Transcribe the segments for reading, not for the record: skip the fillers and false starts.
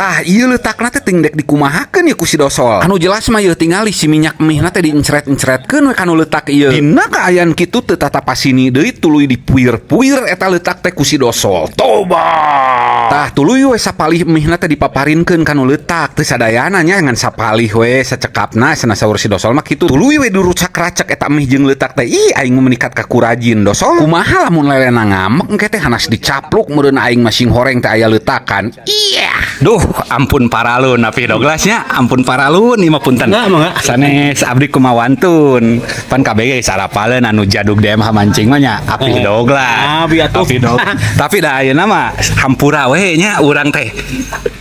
Tah ieu letakna teh ting dek dikumahakeun ya ku si dosol. Anu jelas mah ieu tingali si minyak mihna teh diencret-encretkeun we kanu letak ieu. Dina kaayaan kitu teu tata pasini deui tuluy dipuir-puir eta letak teh ku si dosol. Toba. Tah tuluy we sapalih mihna teh dipaparinkeun kanu letak teu sadayana nya ngan sapalih we sacekapna cenah saur si dosol mah kitu. Tuluy we dirucak-racak eta mih jeung letak teh. Ih aing menikat ka kurajin dosol. Kumaha lamun lelena ngamek engke teh hanas dicapluk meureun aing masing horeng teh aya letakan. Iya. Duh, ampun paralun Api Doglasnya, ampun paralun ieu mah punten. Sanes abdi kumawantun. Pan KBG sarapaleun anu jadug DM mancing mah nya Api Doglas. Abi atuh. Tapi da ayeuna mah hampura we nya urang teh.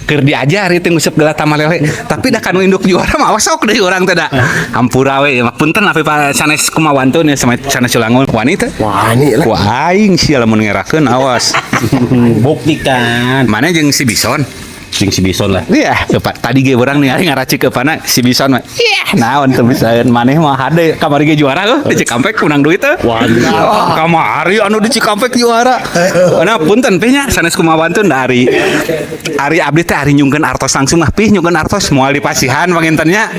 Keur diajari teh nguseup gelata malele. Tapi da kanu induk juara mah awas sok deui urang teh da. Hampura we mah punten Api sanes kumawantun ya sama sanes culangun wanita. Wani lah. Ku aing sia lamun ngerakeun awas. Buktikan. Mana jeung si Bison? Sing si Bison lah. Iya, Pak. Tadi ge urang ningali ngaracik ke pana si Bison mah. Iya, naon teu bisa maneh mah hade kamari ge juara di Cikampek menang duit teh. Wah, kamari anu di Cikampek juara. Nah, punten teh nya sanes kumawantun da Ari abdi teh ari nyungkeun artos langsung mah pih nyungkeun artos moal dipasihan panginten nya.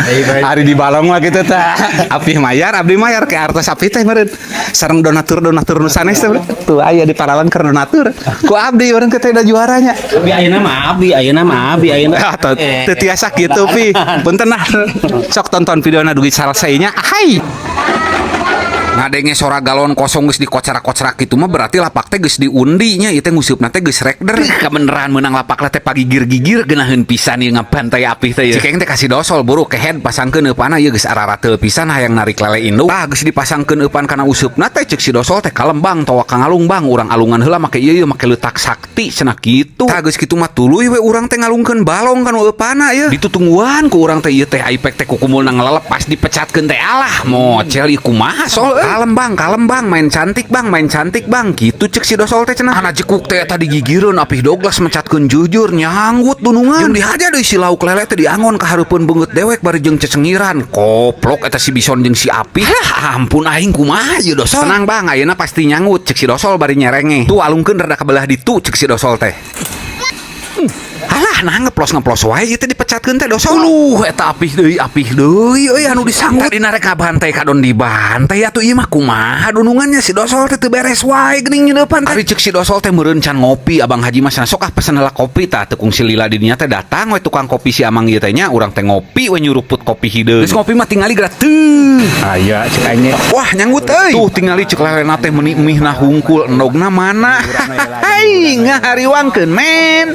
Ari di balong mah kitu teh. Apih mayar, abdi mayar ke artos api teh meureun. Sareng donatur nu sanes teh. Tuh aya di Parawan keur donatur. Ku abdi urang teh da juaranya. Abi ayeuna mah abi ayeuna. Teu tiasa kitu pi. Punten nah. Sok tonton videona dugi salesainya. Hai. Ngadenge sora galon kosong geus dikocerak-kocerak kitu mah berarti lapak teh geus diundi nya ieu teh ngusupna teh geus rekder. Kabeneran meunang lapak teh pagigir-gigir geunaheun pisan ieu ngabantai apih teh. Cikeng teh kasih dosol buru ke head pasangkeun eupana ieu geus arara teu pisan hayang narik lele induk. Tah geus dipasangkeun eupan kana usupna teh ceuk si dosol teh kalembang towa ka ngalungbang urang alungan heula make ieu make letak sakti cenah kitu. Tah geus kitu mah tuluy we urang teh ngalungkeun balong kana eupana ieu. Ditutungguan ku urang teh ieu teh aipek teh kukumulna ngalelep pas dipecatkeun teh alah mocel ieu kumaha sol. Kalem bang, main cantik bang, gitu cek si dosol teh cenah. Anak jekuk teh tadi gigireun Apih Doglas mencatkeun jujur nyanggut dunungan. Jeung dihaja deui si lauk lele teh diangon ka hareupeun beungeut dewek bari jeung cecengiran. Koplok eta si Bison jeung si Apih. Ampun aing kumaha ieu dosol. Tenang bang, ayeuna pasti nyangut cek si dosol bari nyerenge. Tuh alungkeun rada kabelah ditu cek si dosol teh. Alah nah ngeplos wae ieu teh dipecatkeun teh dosol. Eta apih deui euy anu disanggut. Tadi narek ngabantai kadon dibantai atuh ieu mah kumaha dunungannya si dosol teh teu beres wae geuning nyeudepan teh. Ari ceuk si dosol teh meureun can ngopi Abang Haji mah sok pesen heula kopi tah teu kungsi lila di dinya teh datang we tukang kopi si Amang ieu teh nya urang teh ngopi we nyuruput kopi hideung. Geus ngopi mah tingali gratis. Aya cek aing. Wah nyanggut euy. Tuh tingali ceuk lelena teh meuni mihna hungkul endogna mana. Hai ngahariwangkeun men.